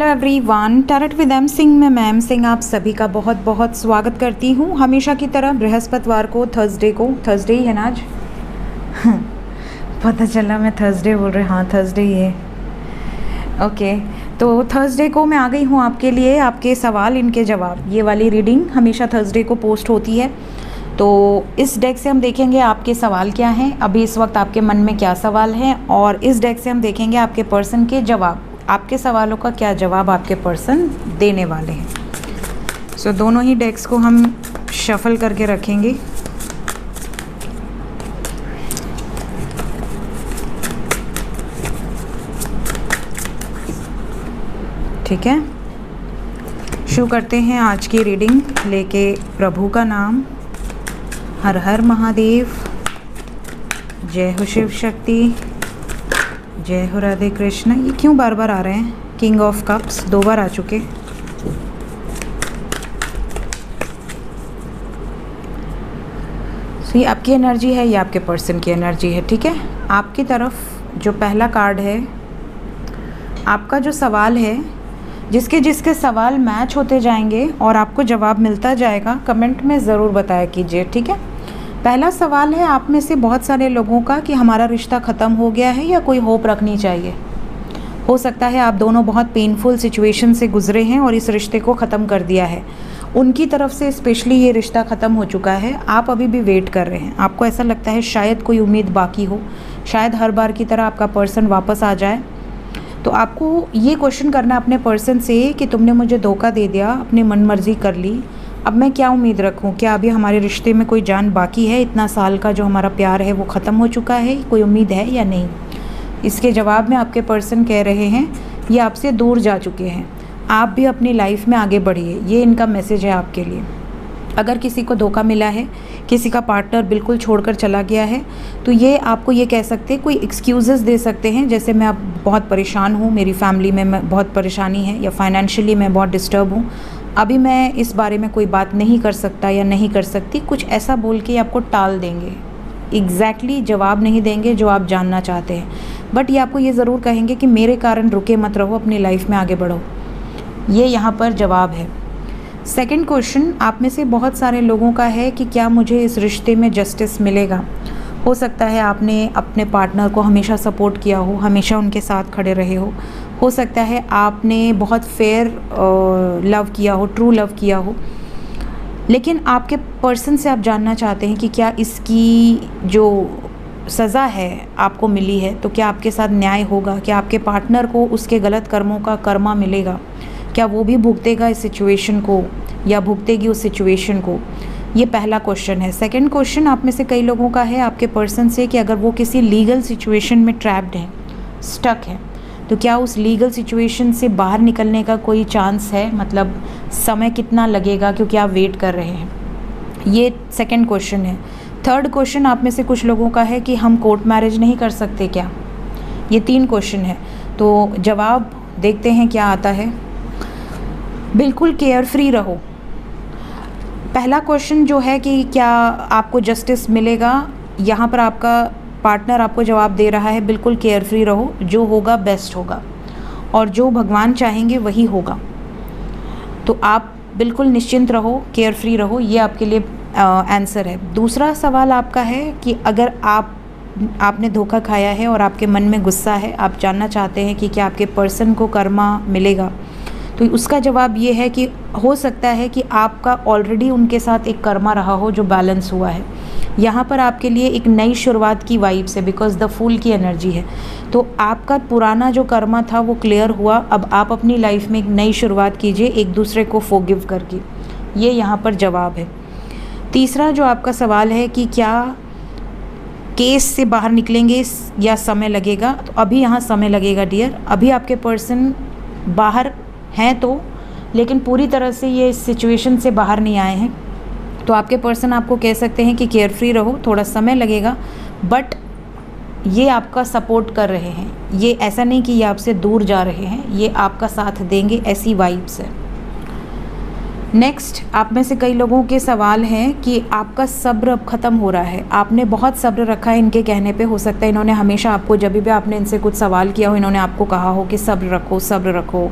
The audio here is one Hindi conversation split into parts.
Everyone, tarot with M Singh में मैम सिंह आप सभी का बहुत बहुत स्वागत करती हूँ। हमेशा की तरह बृहस्पतिवार को थर्सडे ही है ना आज। पता चला मैं थर्सडे बोल रही, हाँ थर्सडे ही है। ओके, तो थर्सडे को मैं आ गई हूँ आपके लिए, आपके सवाल इनके जवाब। ये वाली रीडिंग हमेशा थर्सडे को पोस्ट होती है। तो इस डेक से हम देखेंगे आपके सवाल क्या हैं, अभी इस वक्त आपके मन में क्या सवाल हैं, और इस डेक से हम देखेंगे आपके पर्सन के जवाब, आपके सवालों का क्या जवाब आपके पर्सन देने वाले हैं। सो दोनों ही डेक्स को हम शफल करके रखेंगे। ठीक है, शुरू करते हैं आज की रीडिंग लेके प्रभु का नाम। हर हर महादेव, जय हो शिव शक्ति, जय हो राधे कृष्ण। ये क्यों बार बार आ रहे हैं? किंग ऑफ कप्स 2 बार आ चुके। ये आपकी एनर्जी है, ये आपके पर्सन की एनर्जी है। ठीक है, आपकी तरफ जो पहला कार्ड है, आपका जो सवाल है, जिसके जिसके सवाल मैच होते जाएंगे और आपको जवाब मिलता जाएगा, कमेंट में ज़रूर बताया कीजिए। ठीक है, पहला सवाल है आप में से बहुत सारे लोगों का कि हमारा रिश्ता ख़त्म हो गया है या कोई होप रखनी चाहिए। हो सकता है आप दोनों बहुत पेनफुल सिचुएशन से गुजरे हैं और इस रिश्ते को ख़त्म कर दिया है। उनकी तरफ से स्पेशली ये रिश्ता ख़त्म हो चुका है, आप अभी भी वेट कर रहे हैं। आपको ऐसा लगता है शायद कोई उम्मीद बाकी हो, शायद हर बार की तरह आपका पर्सन वापस आ जाए। तो आपको ये क्वेश्चन करना अपने पर्सन से कि तुमने मुझे धोखा दे दिया, अपनी मनमर्जी कर ली, अब मैं क्या उम्मीद रखूं? क्या अभी हमारे रिश्ते में कोई जान बाकी है? इतना साल का जो हमारा प्यार है वो ख़त्म हो चुका है, कोई उम्मीद है या नहीं? इसके जवाब में आपके पर्सन कह रहे हैं ये आपसे दूर जा चुके हैं, आप भी अपनी लाइफ में आगे बढ़िए। ये इनका मैसेज है आपके लिए। अगर किसी को धोखा मिला है, किसी का पार्टनर बिल्कुल छोड़कर चला गया है, तो ये आपको ये कह सकते हैं, कोई एक्सक्यूज़ेस दे सकते हैं, जैसे मैं अब बहुत परेशान हूँ, मेरी फैमिली में मैं बहुत परेशानी है, या फाइनेंशियली मैं बहुत डिस्टर्ब हूँ, अभी मैं इस बारे में कोई बात नहीं कर सकता या नहीं कर सकती, कुछ ऐसा बोल के आपको टाल देंगे। एग्जैक्टली जवाब नहीं देंगे जो आप जानना चाहते हैं, बट ये आपको ये ज़रूर कहेंगे कि मेरे कारण रुके मत रहो, अपनी लाइफ में आगे बढ़ो। ये यहाँ पर जवाब है। सेकंड क्वेश्चन आप में से बहुत सारे लोगों का है कि क्या मुझे इस रिश्ते में जस्टिस मिलेगा। हो सकता है आपने अपने पार्टनर को हमेशा सपोर्ट किया हो, हमेशा उनके साथ खड़े रहे हो सकता है आपने बहुत फेयर लव किया हो, ट्रू लव किया हो, लेकिन आपके पर्सन से आप जानना चाहते हैं कि क्या इसकी जो सज़ा है आपको मिली है, तो क्या आपके साथ न्याय होगा? क्या आपके पार्टनर को उसके गलत कर्मों का कर्मा मिलेगा? क्या वो भी भुगतेगा इस सिचुएशन को या भुगतेगी उस सिचुएशन को? ये पहला क्वेश्चन है। सेकंड क्वेश्चन आप में से कई लोगों का है आपके पर्सन से कि अगर वो किसी लीगल सिचुएशन में ट्रैप्ड है, स्टक है, तो क्या उस लीगल सिचुएशन से बाहर निकलने का कोई चांस है? मतलब समय कितना लगेगा क्योंकि आप वेट कर रहे हैं? ये सेकंड क्वेश्चन है। थर्ड क्वेश्चन आप में से कुछ लोगों का है कि हम कोर्ट मैरिज नहीं कर सकते क्या? ये 3 क्वेश्चन है। तो जवाब देखते हैं क्या आता है। बिल्कुल केयर फ्री रहो। पहला क्वेश्चन जो है कि क्या आपको जस्टिस मिलेगा, यहाँ पर आपका पार्टनर आपको जवाब दे रहा है बिल्कुल केयर फ्री रहो, जो होगा बेस्ट होगा और जो भगवान चाहेंगे वही होगा। तो आप बिल्कुल निश्चिंत रहो, केयर फ्री रहो, ये आपके लिए आंसर है। दूसरा सवाल आपका है कि अगर आपने धोखा खाया है और आपके मन में गुस्सा है, आप जानना चाहते हैं कि क्या आपके पर्सन को कर्मा मिलेगा, तो उसका जवाब ये है कि हो सकता है कि आपका ऑलरेडी उनके साथ एक कर्मा रहा हो जो बैलेंस हुआ है। यहाँ पर आपके लिए एक नई शुरुआत की वाइब्स है, बिकॉज द फूल की एनर्जी है। तो आपका पुराना जो कर्मा था वो क्लियर हुआ, अब आप अपनी लाइफ में एक नई शुरुआत कीजिए एक दूसरे को फॉरगिव करके। ये यहाँ पर जवाब है। तीसरा जो आपका सवाल है कि क्या केस से बाहर निकलेंगे या समय लगेगा, तो अभी यहाँ समय लगेगा डियर। अभी आपके पर्सन बाहर हैं तो, लेकिन पूरी तरह से ये इस सिचुएशन से बाहर नहीं आए हैं। तो आपके पर्सन आपको कह सकते हैं कि केयर फ्री रहो, थोड़ा समय लगेगा, बट ये आपका सपोर्ट कर रहे हैं। ये ऐसा नहीं कि ये आपसे दूर जा रहे हैं, ये आपका साथ देंगे, ऐसी वाइब्स है। नेक्स्ट आप में से कई लोगों के सवाल हैं कि आपका सब्र अब ख़त्म हो रहा है। आपने बहुत सब्र रखा है इनके कहने पे। हो सकता है इन्होंने हमेशा आपको, जब भी आपने इनसे कुछ सवाल किया हो, इन्होंने आपको कहा हो कि सब्र रखो सब्र रखो,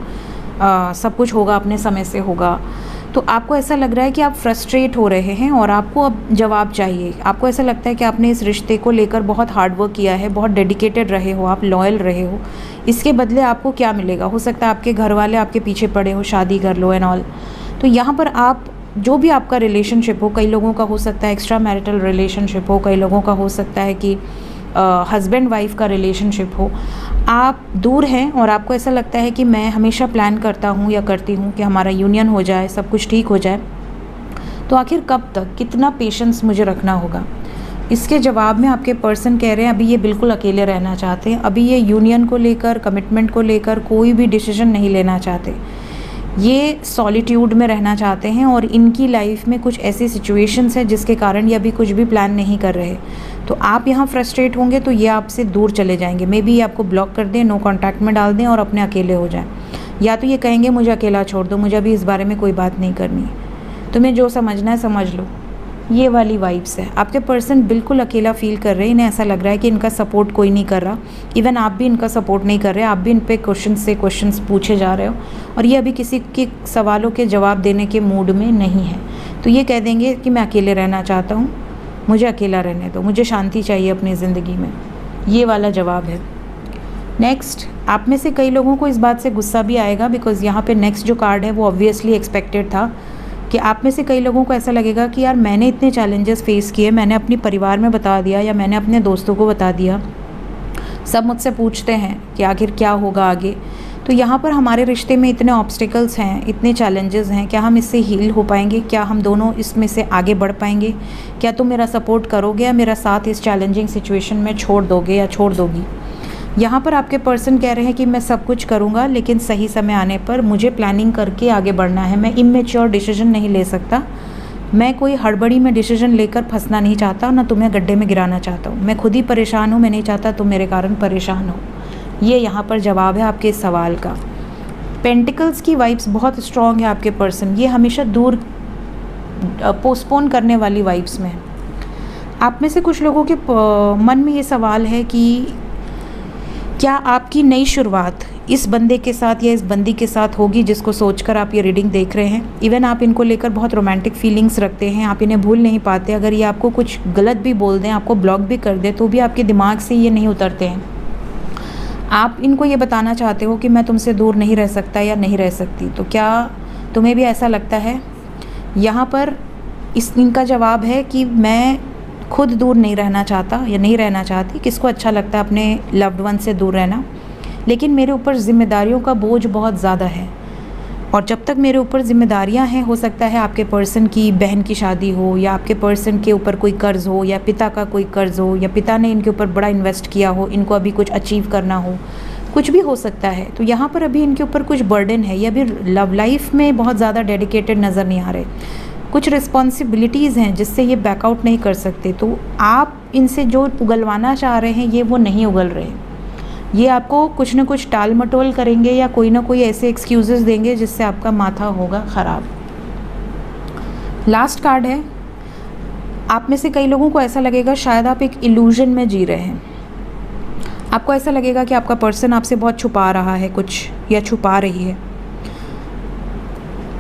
सब कुछ होगा अपने समय से होगा। तो आपको ऐसा लग रहा है कि आप फ्रस्ट्रेट हो रहे हैं और आपको अब जवाब चाहिए। आपको ऐसा लगता है कि आपने इस रिश्ते को लेकर बहुत हार्ड वर्क किया है, बहुत डेडिकेटेड रहे हो, आप लॉयल रहे हो, इसके बदले आपको क्या मिलेगा। हो सकता है आपके घर वाले आपके पीछे पड़े हो, शादी कर लो एंड ऑल। तो यहाँ पर आप जो भी आपका रिलेशनशिप हो, कई लोगों का हो सकता है एक्स्ट्रा मैरिटल रिलेशनशिप हो, कई लोगों का हो सकता है कि हस्बैंड वाइफ का रिलेशनशिप हो, आप दूर हैं और आपको ऐसा लगता है कि मैं हमेशा प्लान करता हूँ या करती हूँ कि हमारा यूनियन हो जाए, सब कुछ ठीक हो जाए। तो आखिर कब तक, कितना पेशेंस मुझे रखना होगा। इसके जवाब में आपके पर्सन कह रहे हैं अभी ये बिल्कुल अकेले रहना चाहते हैं, अभी ये यूनियन को लेकर, कमिटमेंट को लेकर कोई भी डिसीजन नहीं लेना चाहते। ये सॉलिट्यूड में रहना चाहते हैं और इनकी लाइफ में कुछ ऐसी सिचुएशंस है जिसके कारण ये अभी कुछ भी प्लान नहीं कर रहे। तो आप यहाँ फ्रस्ट्रेट होंगे तो ये आपसे दूर चले जाएंगे। मे बी आपको ब्लॉक कर दें, नो कांटेक्ट में डाल दें और अपने अकेले हो जाएं। या तो ये कहेंगे मुझे अकेला छोड़ दो, मुझे अभी इस बारे में कोई बात नहीं करनी है, तुम्हें जो समझना है समझ लो। ये वाली वाइब्स है। आपके पर्सन बिल्कुल अकेला फील कर रहे हैं। इन्हें ऐसा लग रहा है कि इनका सपोर्ट कोई नहीं कर रहा। इवन आप भी इनका सपोर्ट नहीं कर रहे, आप भी इन पे क्वेश्चंस पूछे जा रहे हो और ये अभी किसी के सवालों के जवाब देने के मूड में नहीं है। तो ये कह देंगे कि मैं अकेले रहना चाहता हूँ, मुझे अकेला रहने दो, मुझे शांति चाहिए अपनी ज़िंदगी में। ये वाला जवाब है। नेक्स्ट, आप में से कई लोगों को इस बात से गुस्सा भी आएगा बिकॉज़ यहाँ पे नेक्स्ट जो कार्ड है वो ऑब्वियसली एक्सपेक्टेड था कि आप में से कई लोगों को ऐसा लगेगा कि यार मैंने इतने चैलेंजेस फेस किए, मैंने अपने परिवार में बता दिया या मैंने अपने दोस्तों को बता दिया, सब मुझसे पूछते हैं कि आखिर क्या होगा आगे। तो यहाँ पर हमारे रिश्ते में इतने ऑब्स्टिकल्स हैं, इतने चैलेंजेस हैं, क्या हम इससे हील हो पाएंगे, क्या हम दोनों इसमें से आगे बढ़ पाएंगे, क्या तुम मेरा सपोर्ट करोगे या मेरा साथ इस चैलेंजिंग सिचुएशन में छोड़ दोगे या छोड़ दोगी। यहाँ पर आपके पर्सन कह रहे हैं कि मैं सब कुछ करूँगा लेकिन सही समय आने पर मुझे प्लानिंग करके आगे बढ़ना है। मैं इमेच्योर डिसीजन नहीं ले सकता, मैं कोई हड़बड़ी में डिसीजन लेकर फंसना नहीं चाहता, ना तुम्हें गड्ढे में गिराना चाहता हूँ। मैं खुद ही परेशान हूँ, मैं नहीं चाहता तुम मेरे कारण परेशान हो। ये यहाँ पर जवाब है आपके इस सवाल का। पेंटिकल्स की वाइब्स बहुत स्ट्रॉन्ग है आपके पर्सन। ये हमेशा दूर पोस्टपोन करने वाली वाइब्स में है। आप में से कुछ लोगों के मन में ये सवाल है कि क्या आपकी नई शुरुआत इस बंदे के साथ या इस बंदी के साथ होगी जिसको सोचकर आप ये रीडिंग देख रहे हैं। इवन आप इनको लेकर बहुत रोमांटिक फीलिंग्स रखते हैं, आप इन्हें भूल नहीं पाते। अगर ये आपको कुछ गलत भी बोल दें, आपको ब्लॉक भी कर दे, तो भी आपके दिमाग से ये नहीं उतरते हैं। आप इनको ये बताना चाहते हो कि मैं तुमसे दूर नहीं रह सकता या नहीं रह सकती। तो क्या तुम्हें भी ऐसा लगता है? यहाँ पर इनका जवाब है कि मैं खुद दूर नहीं रहना चाहता या नहीं रहना चाहती। किसको अच्छा लगता है अपने लव्ड वन से दूर रहना, लेकिन मेरे ऊपर ज़िम्मेदारियों का बोझ बहुत ज़्यादा है और जब तक मेरे ऊपर ज़िम्मेदारियां हैं, हो सकता है आपके पर्सन की बहन की शादी हो या आपके पर्सन के ऊपर कोई कर्ज़ हो या पिता का कोई कर्ज़ हो या पिता ने इनके ऊपर बड़ा इन्वेस्ट किया हो, इनको अभी कुछ अचीव करना हो, कुछ भी हो सकता है। तो यहाँ पर अभी इनके ऊपर कुछ बर्डन है, ये अभी लव लाइफ में बहुत ज़्यादा डेडिकेटेड नज़र नहीं आ रहे। कुछ रिस्पॉन्सिबिलिटीज़ हैं जिससे ये बैकआउट नहीं कर सकते। तो आप इनसे जो उगलवाना चाह रहे हैं ये वो नहीं उगल रहे। ये आपको कुछ ना कुछ टाल मटोल करेंगे या कोई ना कोई ऐसे एक्सक्यूज़ेस देंगे जिससे आपका माथा होगा ख़राब। लास्ट कार्ड है। आप में से कई लोगों को ऐसा लगेगा शायद आप एक इल्यूजन में जी रहे हैं। आपको ऐसा लगेगा कि आपका पर्सन आपसे बहुत छुपा रहा है कुछ या छुपा रही है।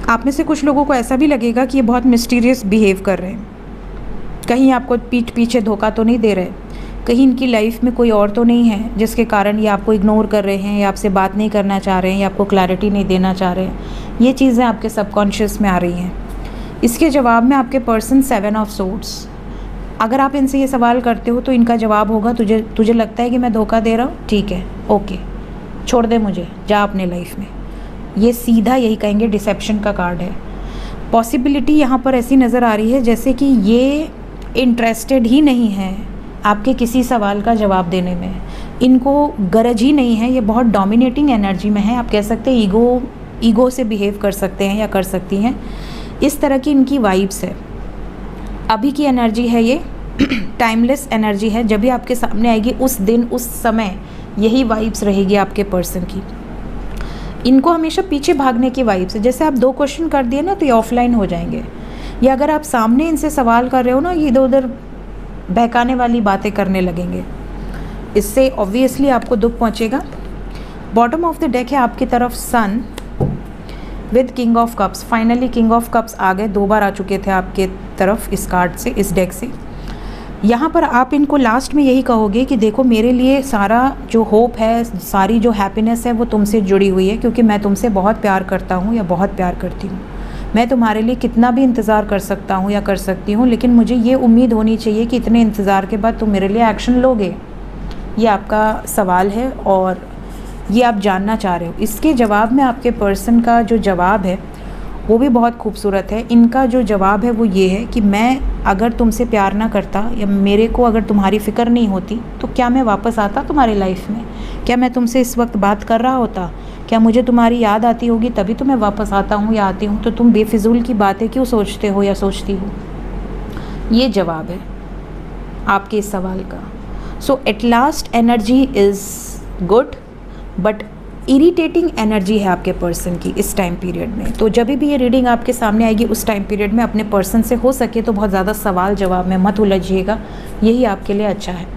आप में से कुछ लोगों को ऐसा भी लगेगा कि ये बहुत मिस्टीरियस बिहेव कर रहे हैं। कहीं आपको पीठ पीछे धोखा तो नहीं दे रहे, कहीं इनकी लाइफ में कोई और तो नहीं है जिसके कारण ये आपको इग्नोर कर रहे हैं या आपसे बात नहीं करना चाह रहे हैं या आपको क्लैरिटी नहीं देना चाह रहे हैं। ये चीज़ें आपके सबकॉन्शियस में आ रही हैं। इसके जवाब में आपके पर्सन 7 ऑफ सोर्ड्स। अगर आप इनसे ये सवाल करते हो तो इनका जवाब होगा तुझे लगता है कि मैं धोखा दे रहा हूँ, ठीक है, ओके, छोड़ दे मुझे, जा अपने लाइफ में। ये सीधा यही कहेंगे, डिसेप्शन का कार्ड है। पॉसिबिलिटी यहाँ पर ऐसी नज़र आ रही है जैसे कि ये इंटरेस्टेड ही नहीं है आपके किसी सवाल का जवाब देने में, इनको गरज ही नहीं है। ये बहुत डोमिनेटिंग एनर्जी में है। आप कह सकते हैं ईगो से बिहेव कर सकते हैं या कर सकती हैं। इस तरह की इनकी वाइब्स है। अभी की एनर्जी है ये, टाइमलेस एनर्जी है। जब भी आपके सामने आएगी उस दिन उस समय यही वाइब्स रहेगी आपके पर्सन की। इनको हमेशा पीछे भागने की वाइब्स है। जैसे आप 2 क्वेश्चन कर दिए ना तो ये ऑफलाइन हो जाएंगे, या अगर आप सामने इनसे सवाल कर रहे हो ना, ये इधर उधर बहकाने वाली बातें करने लगेंगे। इससे ऑब्वियसली आपको दुख पहुंचेगा। बॉटम ऑफ द डेक है आपकी तरफ Sun, with King of Cups. Finally King of Cups आ गए, 2 बार आ चुके थे आपके तरफ इस कार्ड से, इस डेक से। यहाँ पर आप इनको लास्ट में यही कहोगे कि देखो मेरे लिए सारा जो होप है, सारी जो हैप्पीनेस है वो तुमसे जुड़ी हुई है, क्योंकि मैं तुमसे बहुत प्यार करता हूँ या बहुत प्यार करती हूँ। मैं तुम्हारे लिए कितना भी इंतज़ार कर सकता हूँ या कर सकती हूँ, लेकिन मुझे ये उम्मीद होनी चाहिए कि इतने इंतज़ार के बाद तुम मेरे लिए एक्शन लोगे। ये आपका सवाल है और ये आप जानना चाह रहे हो। इसके जवाब में आपके पर्सन का जो जवाब है वो भी बहुत खूबसूरत है। इनका जो जवाब है वो ये है कि मैं अगर तुमसे प्यार ना करता या मेरे को अगर तुम्हारी फ़िक्र नहीं होती तो क्या मैं वापस आता तुम्हारी लाइफ में? क्या मैं तुमसे इस वक्त बात कर रहा होता? क्या मुझे तुम्हारी याद आती होगी तभी तो मैं वापस आता हूँ या आती हूँ? तो तुम बेफिजूल की बातें क्यों सोचते हो या सोचती हो? ये जवाब है आपके इस सवाल का। So at last energy is good, but irritating energy है आपके पर्सन की इस टाइम पीरियड में। तो जब भी ये रीडिंग आपके सामने आएगी उस टाइम पीरियड में अपने पर्सन से हो सके तो बहुत ज़्यादा सवाल जवाब में मत उलझिएगा, यही आपके लिए अच्छा है।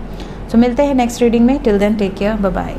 तो मिलते हैं नेक्स्ट रीडिंग में। Till then take care, bye bye.